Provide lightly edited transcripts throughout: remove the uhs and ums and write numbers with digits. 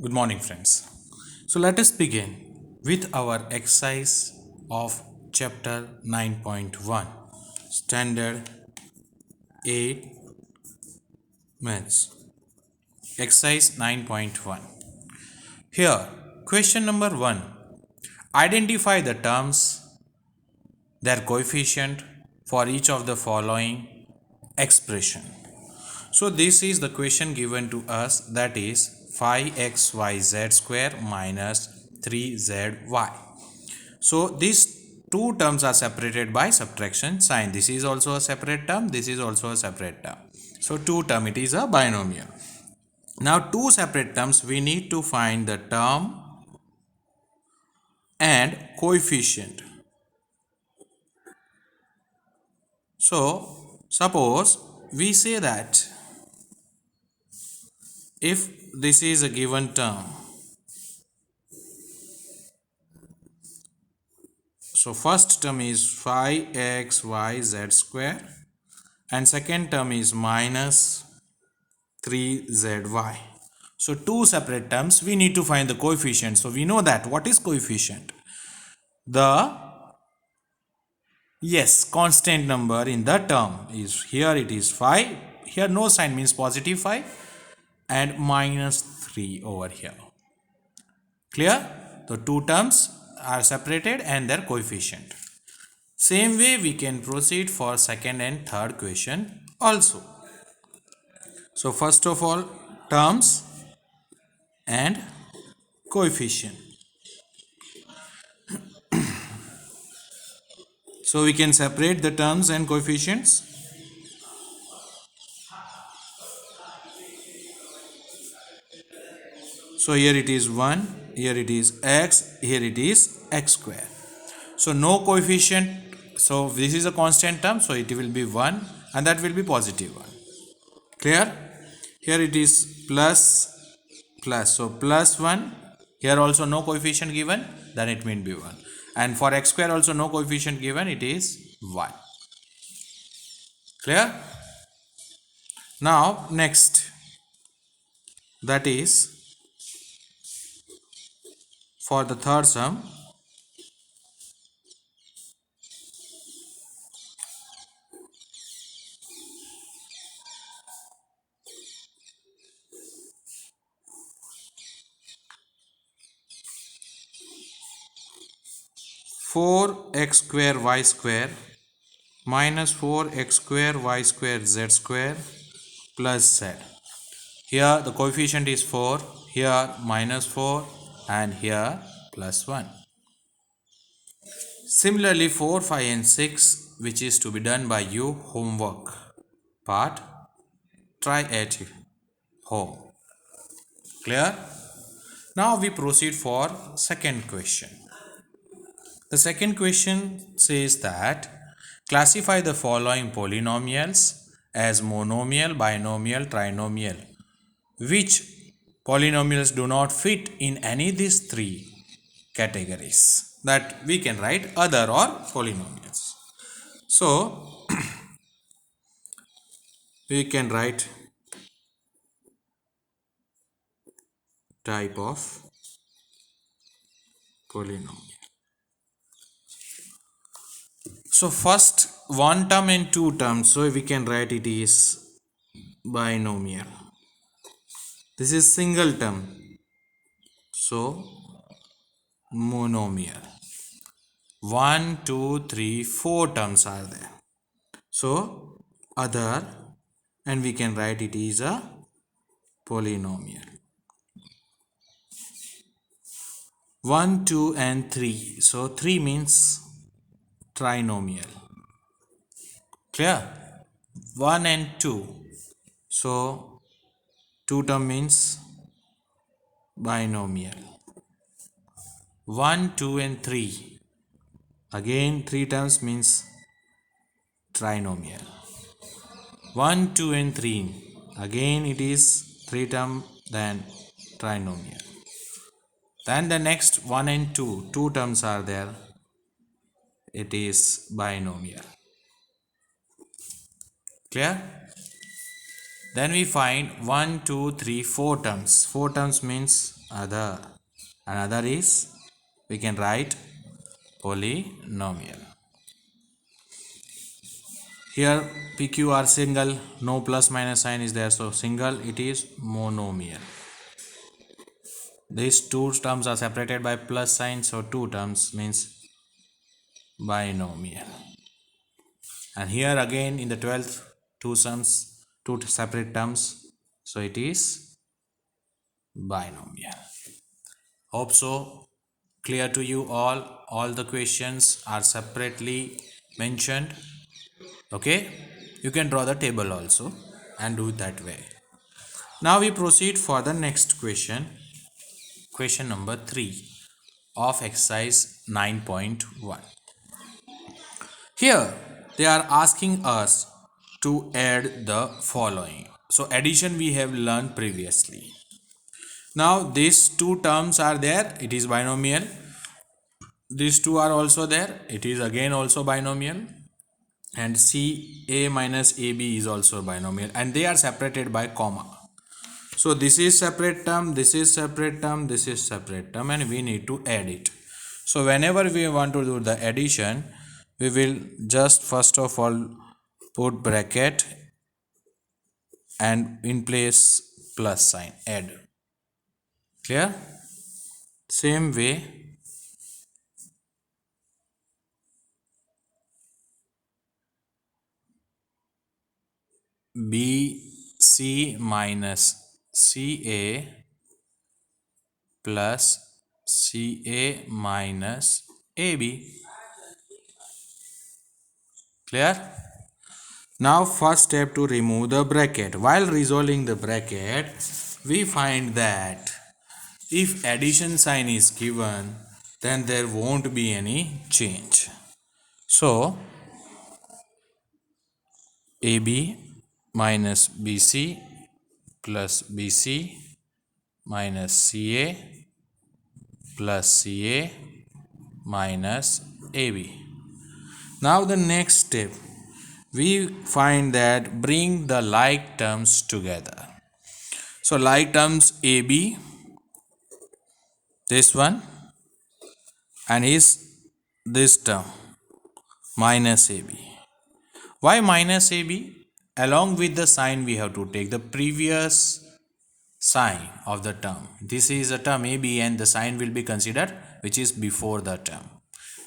Good morning, friends. So let us begin with our exercise of chapter 9.1 Standard 8 Maths. Exercise 9.1. Here, question number 1. Identify the terms, their coefficient for each of the following expression. So this is the question given to us, that is 5xyz square minus 3zy. So these two terms are separated by subtraction sign. This is also a separate term, this is also a separate term. So two term, it is a binomial. Now two separate terms, we need to find the term and coefficient. So suppose we say that if this is a given term, so first term is 5xyz square and second term is minus 3zy. So two separate terms, we need to find the coefficient. So we know that what is coefficient? The constant number in the term is, here it is 5, here no sign means positive 5 and minus 3 over here. Clear? The two terms are separated and their coefficient. Same way we can proceed for second and third question also. So first of all, terms and coefficient. So we can separate the terms and coefficients. So here it is 1, here it is x, here it is x square. So no coefficient, so this is a constant term, so it will be 1 and that will be positive 1. Clear? Here it is plus, so plus 1, here also no coefficient given, then it will be 1. And for x square also no coefficient given, it is 1. Clear? Now next, that is for the third sum, four x square y square minus 4x square y square z square plus z. Here the coefficient is 4, here minus 4 and here plus 1. Similarly 4, 5 and 6, which is to be done by you, homework part, try at home. Clear? Now we proceed for second question. The second question says that classify the following polynomials as monomial, binomial, trinomial. Which polynomials do not fit in any of these three categories? That we can write other or polynomials. So we can write type of polynomial. So first one term and two terms, so we can write it is binomial. This is single term, so monomial. 1, 2, 3, 4 terms are there, so other, and we can write it is a polynomial. 1, 2 and 3, so 3 means trinomial. Clear? 1 and 2, so 2 term means binomial. 1, 2 and 3, again 3 terms means trinomial. 1, 2 and 3, again it is 3 term, then trinomial. Then the next 1 and 2, 2 terms are there, it is binomial. Clear? Then we find 1, 2, 3, 4 terms. 4 terms means other, another is we can write polynomial. Here PQ are single, no plus minus sign is there, so single, it is monomial. These two terms are separated by plus sign, so two terms means binomial. And here again in the 12th, two sums, two separate terms, so it is binomial. Hope so clear to you all the questions are separately mentioned. Okay, you can draw the table also and do it that way. Now we proceed for the next question, question number 3 of exercise 9.1. Here they are asking us to add the following. So addition we have learned previously. Now these two terms are there, it is binomial. These two are also there, it is again also binomial. And CA minus AB is also binomial, and they are separated by comma. So this is separate term, this is separate term, this is separate term, and we need to add it. So whenever we want to do the addition, we will just first of all put bracket and in place plus sign, add. Clear? Same way BC minus CA plus CA minus AB. Clear? Now first step to remove the bracket. While resolving the bracket, we find that if addition sign is given, then there won't be any change. So AB minus BC plus BC minus CA plus CA minus AB. Now the next step, we find that bring the like terms together. So like terms AB, this one, and is this term minus AB. Why minus AB? Along with the sign we have to take the previous sign of the term. This is a term AB and the sign will be considered which is before the term.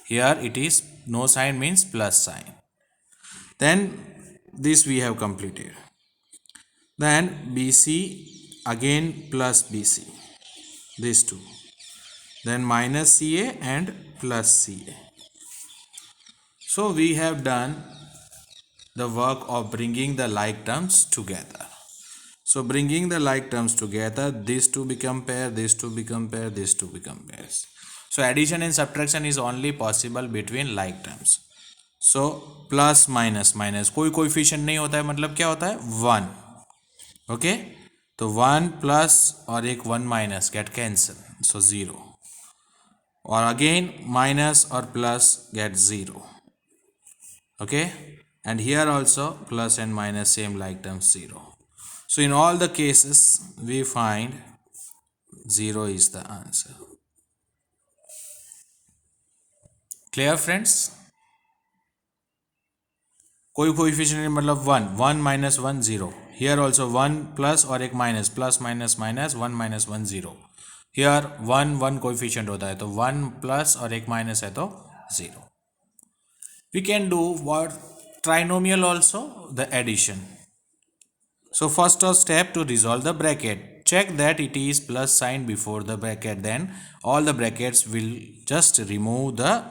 Here it is no sign means plus sign. Then this we have completed. Then BC again plus BC, these two. Then minus CA and plus CA. So we have done the work of bringing the like terms together. So bringing the like terms together, these two become pair, these two become pair, these two become pairs. So addition and subtraction is only possible between like terms. So plus minus minus कोई coefficient नहीं होता है, मतलब क्या होता है 1. Okay, तो 1 plus और एक 1 माइनस गेट कैंसिल, सो 0. और अगेन माइनस और plus gate 0. Okay, and here also plus and minus same like terms 0. So in all the cases we find 0 is the answer. Clear friends? कोई coefficient नहीं, मतलब 1 1 minus 1 0. Here also 1 plus और एक minus, plus minus minus 1 minus 1 0. Here 1 1 coefficient होता है, तो 1 plus और एक माइनस है तो 0. We can do what trinomial also, the addition. So first step to resolve the bracket, check that it is plus sign before the bracket, then all the brackets will just remove the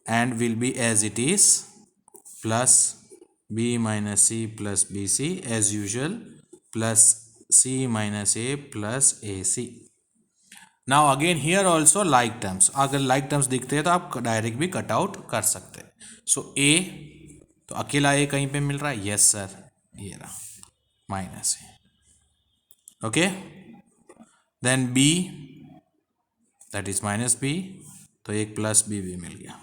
and will be as it is, plus b minus c plus bc as usual, plus c minus a plus ac. Now again here also like terms, अगर like terms दिखते हैं तो आप direct भी cut out कर सकते हैं. सो a तो अकेला a कहीं पे मिल रहा है, यस सर, ये रहा minus a. Okay, then b that is minus b, तो एक प्लस b भी मिल गया.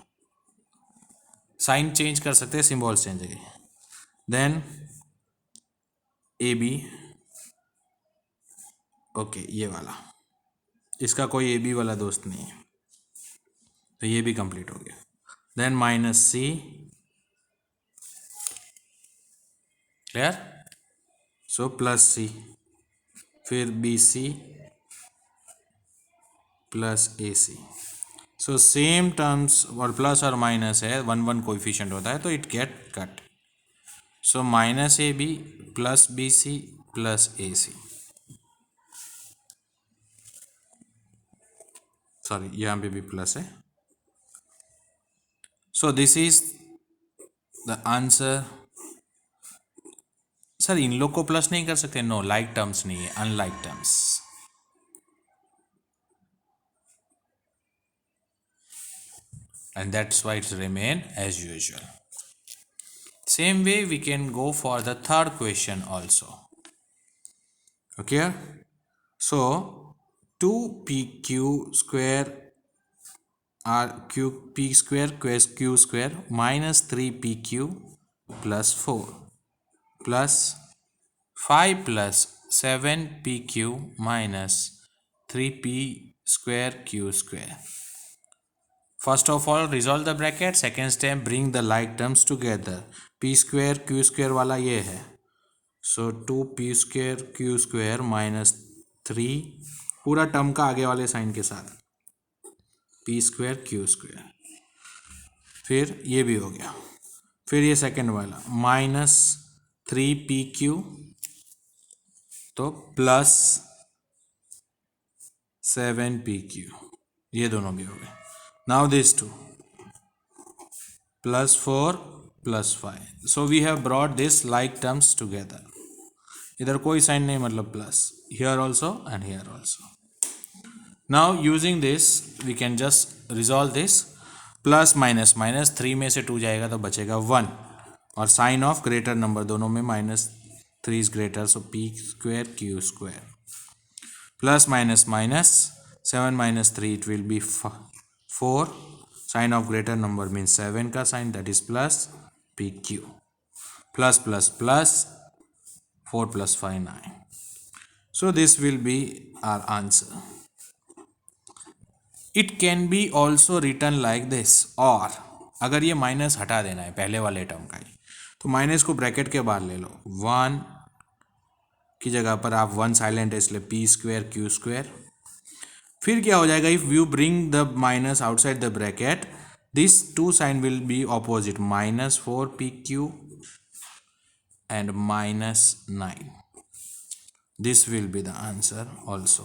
साइन चेंज कर सकते हैं, सिंबल चेंज है. देन ए बी, ओके ये वाला, इसका कोई ए बी वाला दोस्त नहीं है, तो ये भी कंप्लीट हो गया। Then minus c, clear, so plus c, फिर b c plus a c. So same terms और प्लस और माइनस है, वन वन कोएफिशिएंट होता है, तो it get cut. So minus a b plus b c plus a c, sorry यहाँ पे भी प्लस है। So this is the answer. Sir इन लोग को प्लस नहीं कर सकते? नो, लाइक टर्म्स नहीं है, unlike terms. And that's why it's remain as usual. Same way we can go for the third question also. Okay, so 2pq square r q p square q square minus 3pq plus 4 plus 5 plus 7pq minus 3p square q square. First of all resolve the bracket, second step bring the like terms together. p square q square वाला ये है, so 2p square q square minus 3 पूरा term का आगे वाले sign के साथ p square q square, फिर ये भी हो गया। फिर ये सेकेंड वाला माइनस 3pq, तो प्लस 7pq, ये दोनों भी हो गए। Now this two plus 4 plus 5, so we have brought this like terms together. इधर कोई साइन नहीं, मतलब plus, here also and here also. Now using this we can just resolve this. Plus minus minus 3 में से 2 जाएगा तो बचेगा 1, और साइन ऑफ ग्रेटर नंबर दोनों में -3 is greater, so p square q square plus minus minus 7 minus 3 it will be 4, sign of greater number means 7 का sign, that is plus p q, plus plus plus 4 plus 5 9. So this will be our answer. It can be also written like this, और अगर ये minus हटा देना है पहले वाले term का ही, तो माइनस को ब्रैकेट के बाहर ले लो, 1 की जगह पर आप 1 साइलेंट है इसलिए पी स्क्वायर क्यू स्क्वायर। फिर क्या हो जाएगा, if you bring the minus outside the bracket, this two sign will be opposite, -4pq and -9. This will be the answer also.